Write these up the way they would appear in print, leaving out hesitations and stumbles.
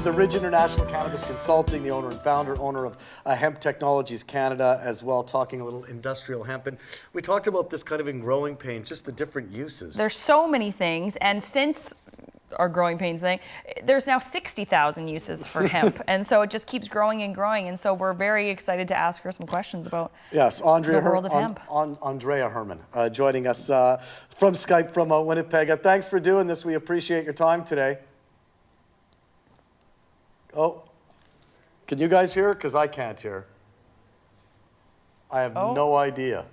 the Ridge International Cannabis Consulting, the owner and owner of Hemp Technologies Canada as well, talking a little industrial hemp. And we talked about this kind of in growing pains, just the different uses. There's so many things, and since our growing pains thing, there's now 60,000 uses for hemp, and so it just keeps growing and growing, and so we're very excited to ask her some questions about yes, the world of hemp. Anndrea Hermann joining us from Skype from Winnipeg. Thanks for doing this. We appreciate your time today. Oh, can you guys hear? Because I can't hear. I have no idea.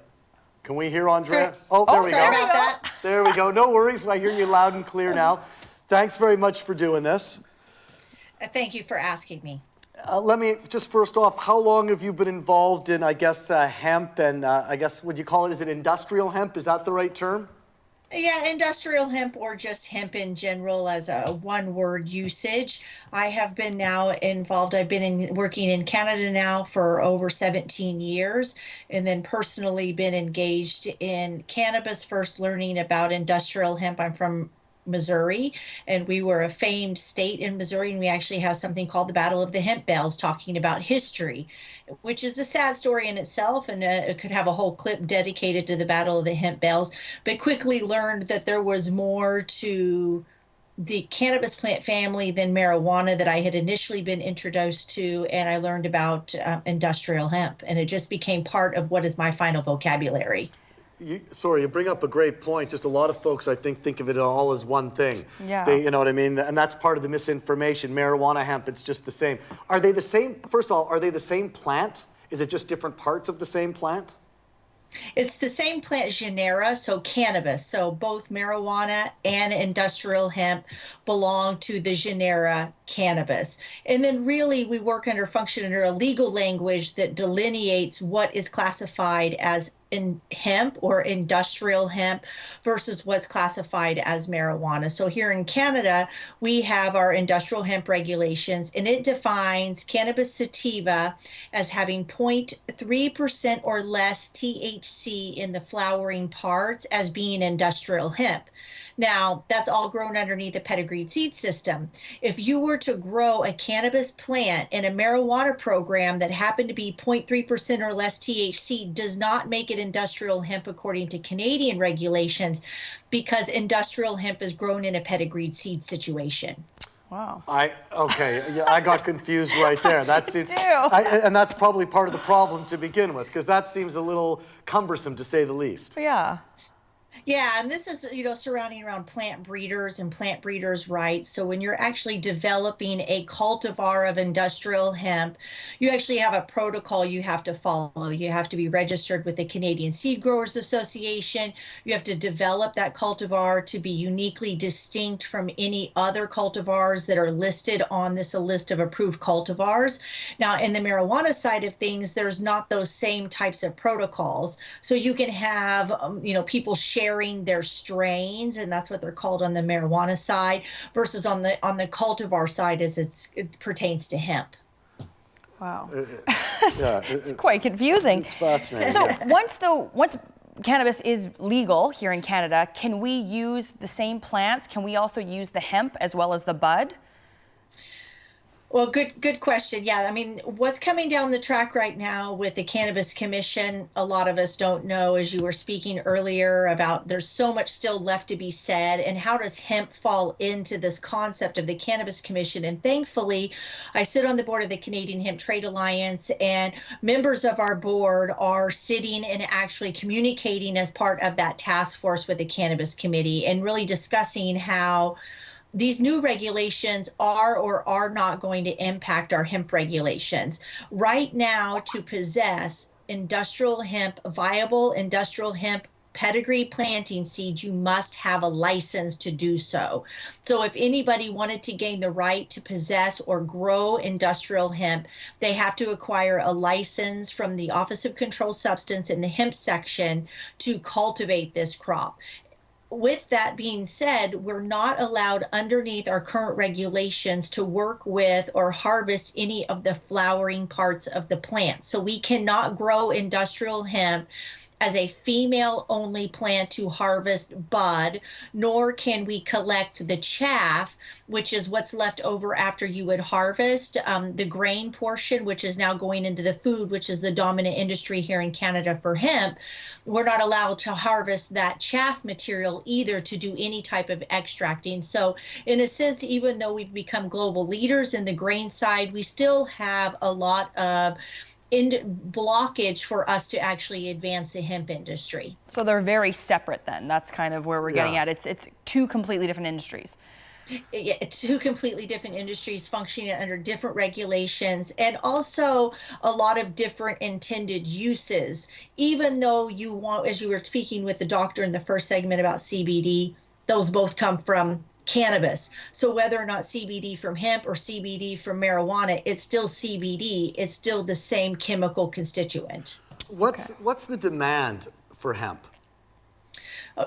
Can we hear Anndrea? Oh, there we sorry go. About that. There we go. No worries. I hear you loud and clear now. Thanks very much for doing this. Thank you for asking me. Let me just first off, how long have you been involved in, I guess, hemp and I guess, would you call it, is it industrial hemp? Is that the right term? Yeah, industrial hemp or just hemp in general as a one-word usage. I have been now involved. I've been working in Canada now for over 17 years, and then personally been engaged in cannabis, first learning about industrial hemp. I'm from Missouri, and we were a famed state in Missouri, and we actually have something called the Battle of the Hemp Bells, talking about history, which is a sad story in itself, and it could have a whole clip dedicated to the Battle of the Hemp Bells, but quickly learned that there was more to the cannabis plant family than marijuana that I had initially been introduced to, and I learned about industrial hemp, and it just became part of what is my final vocabulary. You bring up a great point. Just a lot of folks, I think of it all as one thing. Yeah. You know what I mean? And that's part of the misinformation. Marijuana, hemp, it's just the same. Are they the same? First of all, are they the same plant? Is it just different parts of the same plant? It's the same plant genera, so cannabis. So both marijuana and industrial hemp belong to the genera cannabis. And then really we function under a legal language that delineates what is classified as in hemp or industrial hemp versus what's classified as marijuana. So here in Canada, we have our industrial hemp regulations, and it defines cannabis sativa as having 0.3% or less THC in the flowering parts as being industrial hemp. Now, that's all grown underneath a pedigreed seed system. If you were to grow a cannabis plant in a marijuana program that happened to be 0.3% or less THC, does not make it industrial hemp according to Canadian regulations, because industrial hemp is grown in a pedigreed seed situation. Wow. I got confused right there. That seems, and that's probably part of the problem to begin with, because that seems a little cumbersome to say the least. Yeah. Yeah, and this is, surrounding around plant breeders and plant breeders' rights. So when you're actually developing a cultivar of industrial hemp, you actually have a protocol you have to follow. You have to be registered with the Canadian Seed Growers Association. You have to develop that cultivar to be uniquely distinct from any other cultivars that are listed on this list of approved cultivars. Now, in the marijuana side of things, there's not those same types of protocols. So you can have, people sharing their strains, and that's what they're called on the marijuana side, versus on the cultivar side as it pertains to hemp. Wow. It's quite confusing. It's fascinating. So once cannabis is legal here in Canada, can we use the same plants? Can we also use the hemp as well as the bud? Well, good question. Yeah, I mean, what's coming down the track right now with the Cannabis Commission, a lot of us don't know, as you were speaking earlier about, there's so much still left to be said, and how does hemp fall into this concept of the Cannabis Commission? And thankfully, I sit on the board of the Canadian Hemp Trade Alliance, and members of our board are sitting and actually communicating as part of that task force with the Cannabis Committee, and really discussing how these new regulations are or are not going to impact our hemp regulations. Right now, to possess viable industrial hemp pedigree planting seeds, you must have a license to do so. So if anybody wanted to gain the right to possess or grow industrial hemp, they have to acquire a license from the Office of Controlled Substance in the hemp section to cultivate this crop. With that being said, we're not allowed underneath our current regulations to work with or harvest any of the flowering parts of the plant. So we cannot grow industrial hemp as a female-only plant to harvest bud, nor can we collect the chaff, which is what's left over after you would harvest. The grain portion, which is now going into the food, which is the dominant industry here in Canada for hemp, we're not allowed to harvest that chaff material either to do any type of extracting. So in a sense, even though we've become global leaders in the grain side, we still have a lot of blockage for us to actually advance the hemp industry. So they're very separate then. That's kind of where we're getting at. It's two completely different industries. Two completely different industries functioning under different regulations, and also a lot of different intended uses. Even though you want, as you were speaking with the doctor in the first segment about CBD, those both come from cannabis. So whether or not CBD from hemp or CBD from marijuana, it's still CBD. It's still the same chemical constituent. What's the demand for hemp?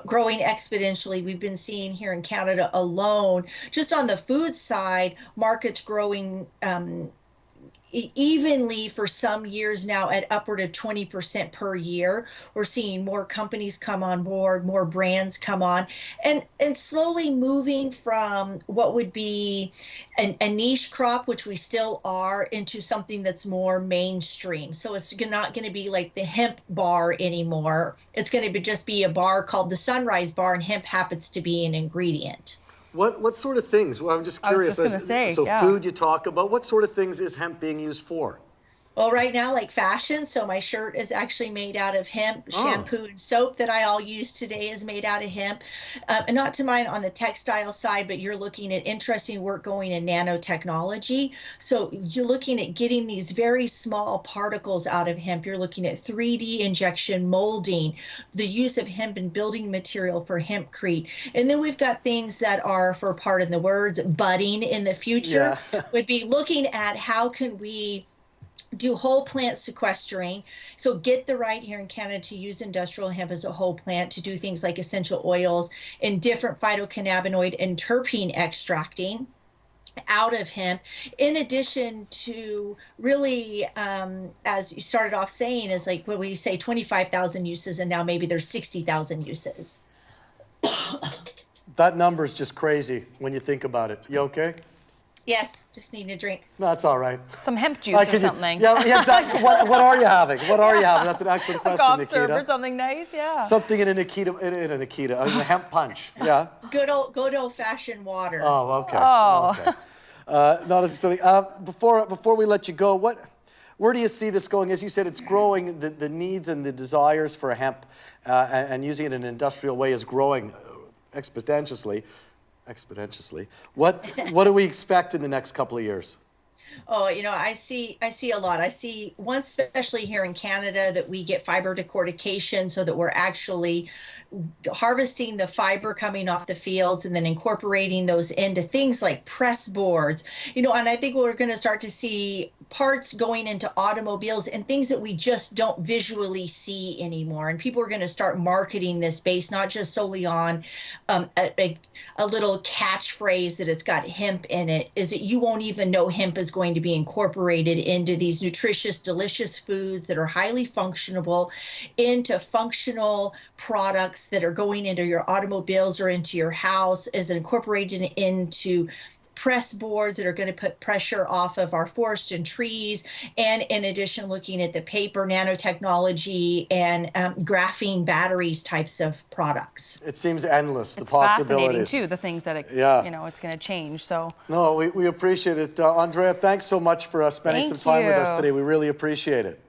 Growing exponentially. We've been seeing here in Canada alone, just on the food side, markets growing evenly for some years now at upward of 20% per year. We're seeing more companies come on board, more brands come on, and slowly moving from what would be a niche crop, which we still are, into something that's more mainstream. So it's not going to be like the hemp bar anymore. It's going to just be a bar called the Sunrise Bar, and hemp happens to be an ingredient. What sort of things? Well, I'm just curious. I was just gonna say, yeah. Food you talk about. What sort of things is hemp being used for? Well, right now, like fashion. So my shirt is actually made out of hemp. Shampoo and soap that I all use today is made out of hemp. And not to mind on the textile side, but you're looking at interesting work going in nanotechnology. So you're looking at getting these very small particles out of hemp. You're looking at 3D injection molding, the use of hemp in building material for hempcrete. And then we've got things that are, for pardon the words, budding in the future. Yeah. Would be looking at how can we do whole plant sequestering. So get the right here in Canada to use industrial hemp as a whole plant to do things like essential oils and different phytocannabinoid and terpene extracting out of hemp, in addition to really, as you started off saying, is like what we say 25,000 uses, and now maybe there's 60,000 uses. That number is just crazy when you think about it. You okay? Yes, just need a drink. No, that's all right. Some hemp juice or something. Yeah, exactly. What are you having? What are you having? That's an excellent question, Cough Nikita. syrup or something nice, yeah. Something in a hemp punch. Yeah. Good old fashioned water. Oh, okay. Oh. Okay. Not as silly. Before we let you go, where do you see this going? As you said, it's growing. The needs and the desires for hemp and using it in an industrial way is growing exponentially. What do we expect in the next couple of years? Oh, I see a lot. I see one, especially here in Canada, that we get fiber decortication, so that we're actually harvesting the fiber coming off the fields and then incorporating those into things like press boards, and I think we're going to start to see parts going into automobiles and things that we just don't visually see anymore. And people are going to start marketing this based not just solely on a little catchphrase that it's got hemp in it, is that you won't even know hemp is going to be incorporated into these nutritious, delicious foods that are highly functional, into functional products that are going into your automobiles or into your house, is incorporated into press boards that are going to put pressure off of our forests and trees, and in addition looking at the paper, nanotechnology, and graphene batteries types of products. It seems endless, the It's possibilities. fascinating too, the things that it's going to change. So no, we appreciate it. Anndrea, thanks so much for spending some time with us today. We really appreciate it.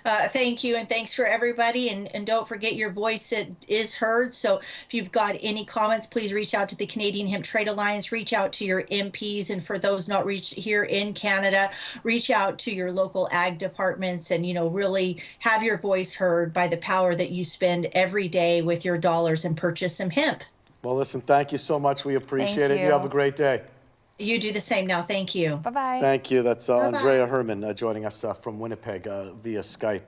Thank you, and thanks for everybody, and don't forget your voice is heard. So if you've got any comments, please reach out to the Canadian Hemp Trade Alliance, reach out to your MPs, and for those not reached here in Canada, reach out to your local ag departments, and really have your voice heard by the power that you spend every day with your dollars and purchase some hemp. Well, listen, thank you so much. We appreciate it. You have a great day. You do the same now. Thank you. Bye-bye. Thank you. That's Anndrea Hermann joining us from Winnipeg via Skype.